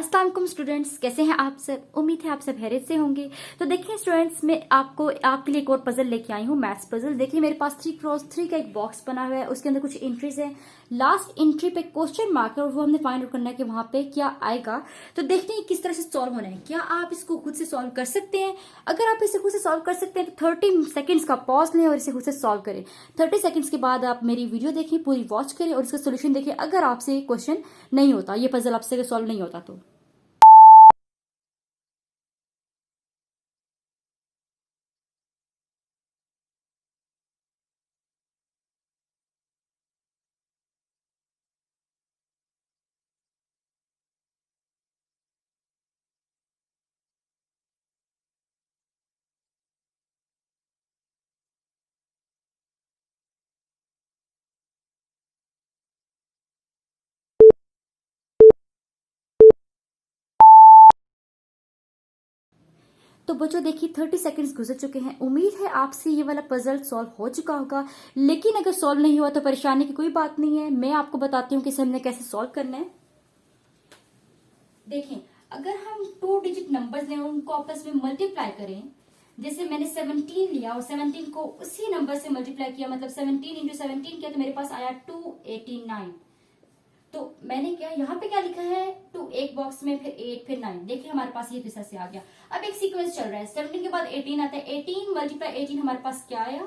अस्सलाम वालेकुम स्टूडेंट्स, कैसे हैं आप सब। उम्मीद है आप सब खैरियत से होंगे। तो देखिए स्टूडेंट्स, मैं आपके लिए एक और पजल लेके आई हूँ, मैथ्स पजल। देखिए मेरे पास 3x3 का एक बॉक्स बना हुआ है, उसके अंदर कुछ एंट्रीज है। लास्ट एंट्री पे क्वेश्चन मार्क है और वो हमने फाइंड आउट करना है कि वहां पे क्या आएगा। तो देखते हैं किस तरह से सॉल्व होना है। क्या आप इसको खुद से सॉल्व कर सकते हैं? अगर आप इसे खुद से सॉल्व कर सकते हैं तो 30 सेकेंड्स का पॉज लें और इसे खुद से सॉल्व करें। 30 सेकेंड्स के बाद आप मेरी वीडियो देखें, पूरी वॉच करें और इसका सोल्यूशन देखें। अगर आपसे क्वेश्चन नहीं होता, ये पजल आपसे सॉल्व नहीं होता तो बच्चों देखिए 30 सेकंड्स गुजर चुके हैं। उम्मीद है आपसे ये वाला पजल सॉल्व हो चुका होगा। लेकिन अगर सॉल्व नहीं हुआ तो परेशानी की कोई बात नहीं है, मैं आपको बताती हूँ कि इसे हमने कैसे सॉल्व करना है। देखें, अगर हम 2 डिजिट नंबर्स लें और उनको आपस में मल्टीप्लाई करें, जैसे मैंने 17 लिया और 17 को उसी नंबर से मल्टीप्लाई किया, मतलब 17 इंटू 17 किया तो मेरे पास आया 289। तो मैंने क्या यहाँ पे क्या लिखा है, 2 एक बॉक्स में, फिर 8, फिर 9। देखिए हमारे पास ये किस तरह से आ गया। अब एक सीक्वेंस चल रहा है, 17 के बाद 18 आता है। 18 मल्टीप्लाई 18 हमारे पास क्या आया,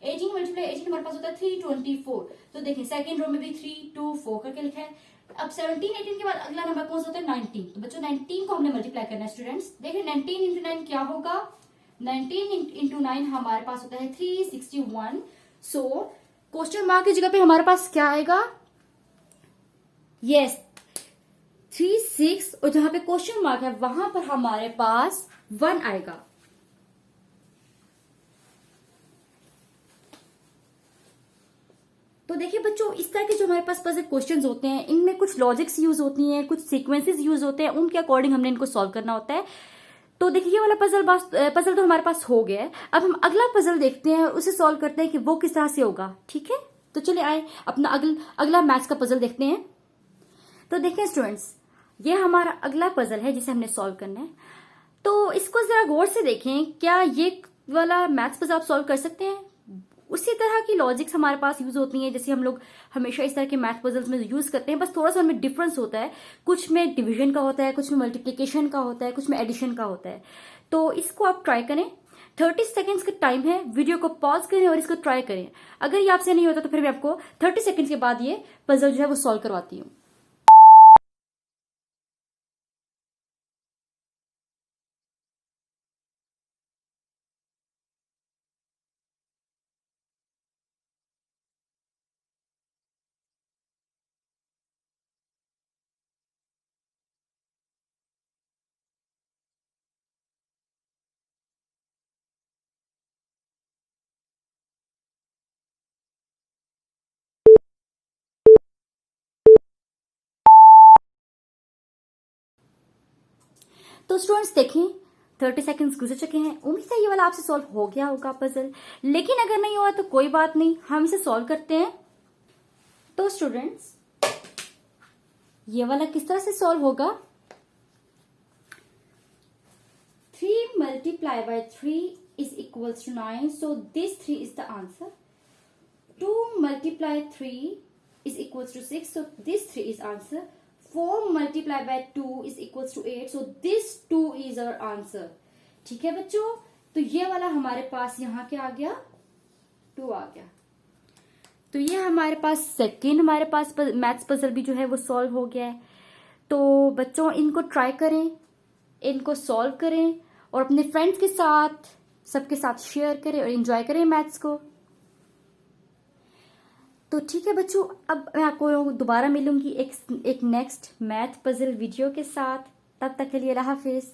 18 मल्टीप्लाई 18 हमारे पास होता है 324। तो देखिए सेकंड रो में भी 324 करके लिखा है। अब 17 18 के बाद अगला नंबर कौन सा होता है, 19। तो बच्चों 19 को हमने मल्टीप्लाई करना है स्टूडेंट्स। देखिए 19 इंटू 9 क्या होगा, 19 इंटू 9 हमारे पास होता है 361। सो क्वेश्चन मार्क की जगह पे हमारे पास क्या आएगा, यस 36, और जहां पे क्वेश्चन मार्क है वहां पर हमारे पास 1 आएगा। तो देखिए बच्चों, इस तरह के जो हमारे पास पजल क्वेश्चंस होते हैं, इनमें कुछ लॉजिक्स यूज होती हैं, कुछ सीक्वेंसेस यूज होते हैं, उनके अकॉर्डिंग हमने इनको सॉल्व करना होता है। तो देखिए ये वाला पजल तो हमारे पास हो गया है। अब हम अगला पजल देखते हैं और उसे सॉल्व करते हैं कि वो किस तरह से होगा। ठीक है, तो चलिए आए अपना अगला मैथ्स का पजल देखते हैं। तो देखिए स्टूडेंट्स, ये हमारा अगला पजल है जिसे हमने सॉल्व करना है। तो इसको जरा गौर से देखें, क्या ये वाला मैथ्स पजल आप सॉल्व कर सकते हैं? उसी तरह की लॉजिक्स हमारे पास यूज होती हैं जैसे हम लोग हमेशा इस तरह के मैथ पजल्स में यूज करते हैं, बस थोड़ा सा उनमें डिफरेंस होता है। कुछ में डिवीजन का होता है, कुछ में मल्टीप्लीकेशन का होता है, कुछ में एडिशन का होता है। तो इसको आप ट्राई करें। 30 सेकेंड्स का टाइम है, वीडियो को पॉज करें और इसको ट्राई करें। अगर ये आपसे नहीं होता तो फिर मैं आपको 30 सेकेंड्स के बाद ये पजल जो है वो सॉल्व करवाती हूँ। तो स्टूडेंट्स देखें, 30 सेकेंड्स गुजर चुके हैं। उम्मीद है ये वाला आपसे सॉल्व हो गया होगा पजल। लेकिन अगर नहीं हुआ तो कोई बात नहीं, हम इसे सॉल्व करते हैं। तो स्टूडेंट्स, ये वाला किस तरह से सॉल्व होगा, 3 multiplied by 3 is equals to 9. So this 3 is the answer. 2 multiplied 3 is equals to 6. So this 3 is answer. 4 multiplied by 2 is equals to 8. So this 2 is our answer. ठीक है बच्चों, तो ये वाला हमारे पास यहाँ क्या आ गया, 2 आ गया। तो ये हमारे पास सेकेंड हमारे पास मैथ्स पजल भी जो है वो सॉल्व हो गया है। तो बच्चों इनको ट्राई करें, इनको सॉल्व करें और अपने फ्रेंड्स के साथ, सबके साथ शेयर करें और एंजॉय करें मैथ्स को। तो ठीक है बच्चों, अब मैं आपको दोबारा मिलूंगी एक नेक्स्ट मैथ पजल वीडियो के साथ। तब तक के लिए अल्लाह हाफिज।